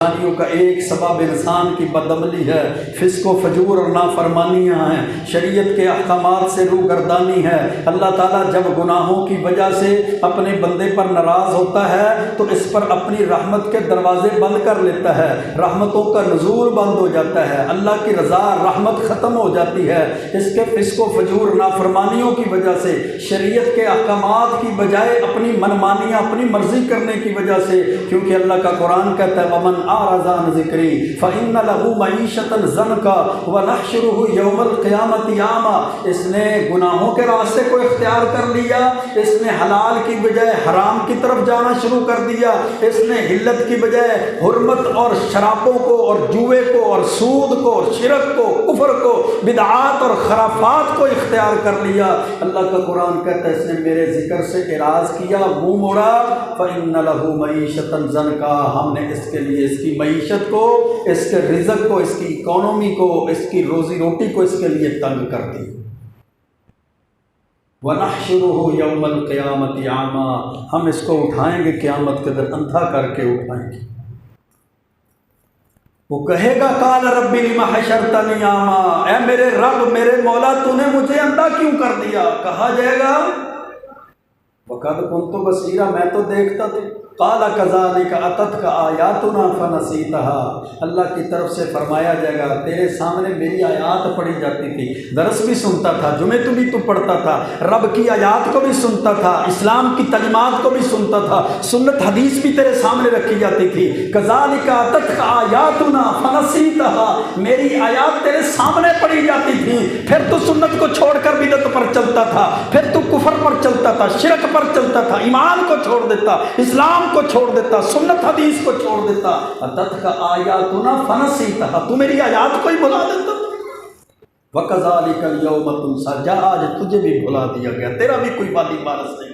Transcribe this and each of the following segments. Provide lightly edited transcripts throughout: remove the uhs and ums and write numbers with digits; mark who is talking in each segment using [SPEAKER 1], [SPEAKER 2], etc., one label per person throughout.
[SPEAKER 1] کا ایک سبب انسان کی بدعملی ہے، فسق و فجور اور نافرمانیاں ہیں، شریعت کے احکامات سے روگردانی ہے۔ اللہ تعالیٰ جب گناہوں کی وجہ سے اپنے بندے پر ناراض ہوتا ہے تو اس پر اپنی رحمت کے دروازے بند کر لیتا ہے، رحمتوں کا نزول بند ہو جاتا ہے، اللہ کی رضا رحمت ختم ہو جاتی ہے۔ اس کے فسق و فجور نافرمانیوں کی وجہ سے، شریعت کے احکامات کی بجائے اپنی منمانیاں اپنی مرضی کرنے کی وجہ سے، کیونکہ اللہ کا قرآن کہتا ہے وَمَنْ أَعْرَضَ عَنْ ذِكْرِي فَإِنَّ لَهُ مَعِيشَةً ضَنْكًا وَنَحْشُرُهُ يَوْمَ الْقِيَامَةِ أَعْمَىٰ۔ اس نے گناہوں کے راستے کو اختیار کر لیا، اس نے حلال کی بجائے حرام کی طرف جانا شروع کر دیا، اس نے حلت کی بجائے حرمت اور شرابوں کو اور جوئے کو اور سود کو اور شرک کو کفر کو بدعات اور خرافات کو اختیار کر لیا۔ اللہ کا قرآن کہتا ہے اس نے میرے ذکر سے اعراض کیا، منہ موڑا، فَإِنَّ لَهُ مَعِيشَةً ضَنْكًا، ہم نے اس کے لیے اس کی معیشت کو، اس کے رزق کو، اس کی اکانومی کو، اس کی روزی روٹی کو اس کے لیے تنگ کر دی۔ وَنَحْشُرُهُ يَوْمَ الْقِيَامَةِ أَعْمَىٰ، ہم اس کو اٹھائیں گے قیامت کے دن اندھا کر کے اٹھائیں گے۔ وہ کہے گا قال رب لم حشرتنی اعمیٰ، اے میرے رب میرے مولا تو نے مجھے اندھا کیوں کر دیا؟ کہا جائے گا وَقَدْ كُنْتُ بَصِيرًا، میں تو دیکھتا تھا۔ قَالَ كَذَلِكَ أَتَتْكَ آيَاتُنَا فَنَسِيتَهَا، اللہ کی طرف سے فرمایا جائے گا تیرے سامنے میری آیات پڑھی جاتی تھی، درس بھی سنتا تھا، جمعے تو بھی تو پڑھتا تھا، رب کی آیات کو بھی سنتا تھا، اسلام کی تعلیمات کو بھی سنتا تھا، سنت حدیث بھی تیرے سامنے رکھی جاتی تھی۔ كَذَلِكَ أَتَتْكَ آيَاتُنَا فَنَسِيتَهَا، میری آیات تیرے سامنے پڑھی جاتی تھی، پھر تو سنت کو چھوڑ کر بدعت پر چلتا تھا، پھر تو کفر پر چلتا تھا، شرک پر چلتا تھا، ایمان کو چھوڑ دیتا، اسلام کو چھوڑ دیتا، سنت حدیث کو چھوڑ دیتا۔ اتتک آیاتنا فنسیتها، تو میری آیات کو ہی بھلا دیتا۔ وکذالک اليوم تنسی، جا آج تجھے بھی بھلا دیا گیا، تیرا بھی کوئی والی وارث نہیں۔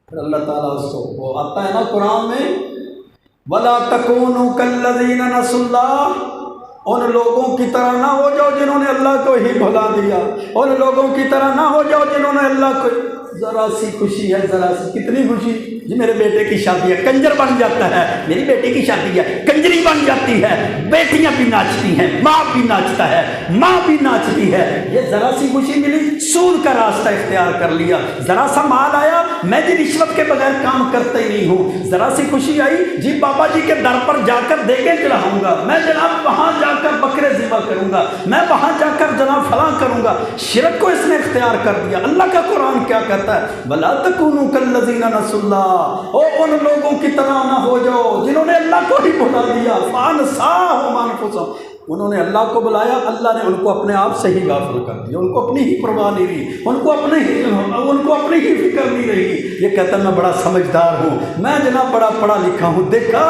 [SPEAKER 1] پھر اللہ تعالیٰ اس کو وہ آتا ہے نا قرآن میں ولا تکونوا کالذین نسوا اللہ، ان لوگوں کی طرح نہ ہو جاؤ جنہوں نے اللہ کو ہی بھلا دیا، ان لوگوں کی طرح نہ ہو جاؤ جنہوں نے اللہ کو، ذرا سی خوشی ہے، ذرا سی، کتنی خوشی جی میرے بیٹے کی شادی ہے، کنجر بن جاتا ہے، میری بیٹی کی شادی ہے، کنجری بن جاتی ہے، بیٹیاں بھی ناچتی ہیں، باپ بھی ناچتا ہے، ماں بھی ناچتی ہے، یہ ذرا سی خوشی ملی، سود کا راستہ اختیار کر لیا، ذرا سا مال آیا، میں جی رشوت کے بغیر کام کرتا ہی نہیں ہوں، ذرا سی خوشی آئی جی بابا جی کے در پر جا کر دیگیں چڑھاؤں گا، میں جناب وہاں جا کر بکرے ذبح کروں گا، میں وہاں جا کر جناب فلاں کروں گا، شرک کو اس نے اختیار کر دیا۔ اللہ کا قرآن کیا کہتا ہے وَلَا تَكُونُوا كَالَّذِينَ نَسُوا اللَّهَ، او ان لوگوں کی طرح نہ ہو جاؤ جنہوں نے اللہ کو ہی بھلا دیا، فَأَنسَاهُمْ أَنفُسَهُمْ، انہوں نے اللہ کو بلایا، اللہ نے ان کو اپنے آپ سے ہی غافل کر دیا، ان کو اپنی ہی پرواہ نہیں رہی، ان کو اپنی ہی فکر نہیں رہی۔ یہ کہتا ہے میں بڑا سمجھدار ہوں، میں جناب بڑا پڑھا لکھا ہوں، دیکھا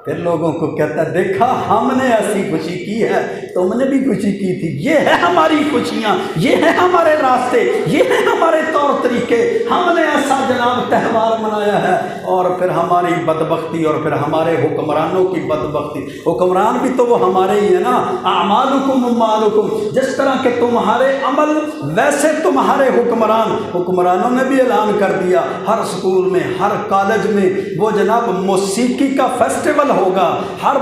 [SPEAKER 1] پھر لوگوں کو کہتا ہے دیکھا ہم نے ایسی خوشی کی ہے، تم نے بھی خوشی کی تھی، یہ ہے ہماری خوشیاں، یہ ہے ہمارے راستے، یہ ہے ہمارے طور طریقے، ہم نے ایسا جناب تہوار منایا ہے۔ اور پھر ہماری بدبختی اور پھر ہمارے حکمرانوں کی بدبختی، حکمران بھی تو وہ ہمارے ہی ہیں نا، اعمالکم اعمالکم، جس طرح کہ تمہارے عمل ویسے تمہارے حکمران، حکمرانوں نے بھی اعلان کر دیا ہر سکول میں ہر کالج میں وہ جناب موسیقی کا فیسٹیول ہوگا، ہر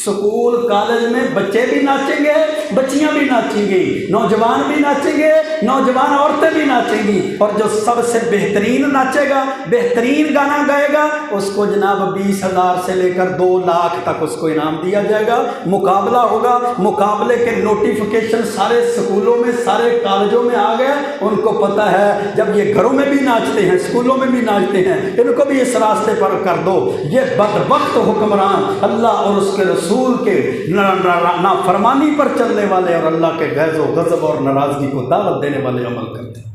[SPEAKER 1] سکول کالج میں بچے بھی ناچیں گے، بچیاں بھی ناچیں گی، نوجوان بھی ناچیں گے، نوجوان عورتیں بھی ناچیں گی، اور جو سب سے بہترین ناچے گا، بہترین گانا گائے گا، اس کو جناب 20,000 سے لے کر 2 لاکھ تک اس کو انعام دیا جائے گا۔ مقابلہ ہوگا، مقابلے کے نوٹیفیکیشن سارے سکولوں میں سارے کالجوں میں آ گئے، ان کو پتہ ہے جب یہ گھروں میں بھی ناچتے ہیں اسکولوں میں بھی ناچتے ہیں، ان کو بھی اس راستے پر کر دو۔ یہ بدبخت حکمران اللہ اور اس کے رسول کے نافرمانی پر چلنے والے اور اللہ کے غیظ و غضب اور ناراضگی کو دعوت دینے والے عمل کرتے ہیں۔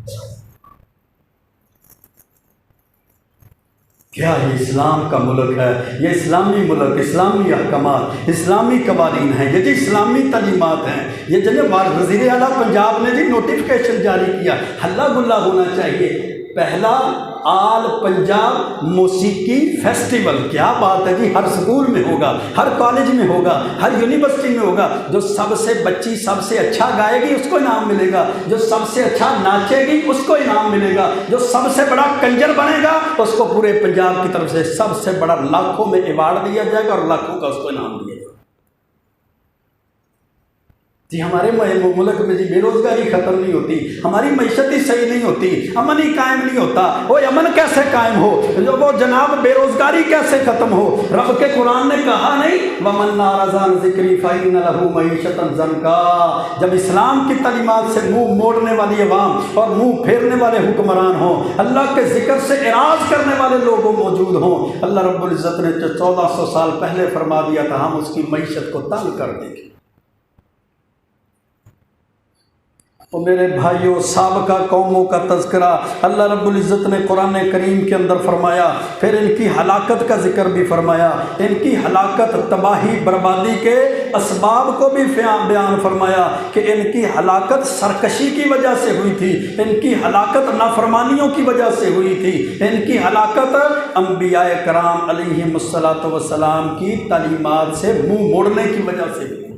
[SPEAKER 1] کیا یہ اسلام کا ملک ہے؟ یہ اسلامی ملک، اسلامی احکامات، اسلامی قوانین ہیں، یہ جی اسلامی تعلیمات ہیں۔ یہ جناب وزیر اعلیٰ پنجاب نے جی نوٹیفیکیشن جاری کیا، ہلا گلا ہونا چاہیے۔ پہلا آل پنجاب موسیقی فیسٹیول، کیا بات ہے جی، ہر سکول میں ہوگا، ہر کالج میں ہوگا، ہر یونیورسٹی میں ہوگا۔ جو سب سے بچی سب سے اچھا گائے گی اس کو انعام ملے گا، جو سب سے اچھا ناچے گی اس کو انعام ملے گا، جو سب سے بڑا کنجر بنے گا اس کو پورے پنجاب کی طرف سے سب سے بڑا لاکھوں میں ایوارڈ دیا جائے گا اور لاکھوں کا اس کو انعام دیا جائے گا۔ جی ہمارے ملک میں جی بے روزگاری ختم نہیں ہوتی، ہماری معیشت ہی صحیح نہیں ہوتی، امن ہی قائم نہیں ہوتا۔ وہ امن کیسے قائم ہو، جو وہ جناب بے روزگاری کیسے ختم ہو؟ رب کے قرآن نے کہا نہیں وَمَنْ أَعْرَضَ عَنْ ذِكْرِي فَإِنَّ لَهُ مَعِيشَةً ضَنْكًا۔ جب اسلام کی تعلیمات سے منہ موڑنے والی عوام اور منہ پھیرنے والے حکمران ہوں، اللہ کے ذکر سے اعراض کرنے والے لوگ موجود ہوں، اللہ رب العزت نے 1400 سال پہلے فرما دیا تھا ہم اس کی معیشت کو تنگ کر دیں گے۔ تو میرے بھائیوں، سابقہ قوموں کا تذکرہ اللہ رب العزت نے قرآن کریم کے اندر فرمایا، پھر ان کی ہلاکت کا ذکر بھی فرمایا، ان کی ہلاکت تباہی بربادی کے اسباب کو بھی بیان فرمایا کہ ان کی ہلاکت سرکشی کی وجہ سے ہوئی تھی، ان کی ہلاکت نافرمانیوں کی وجہ سے ہوئی تھی، ان کی ہلاکت انبیاء کرام علیہم الصلاۃ والسلام کی تعلیمات سے منہ موڑنے کی وجہ سے ہوئی۔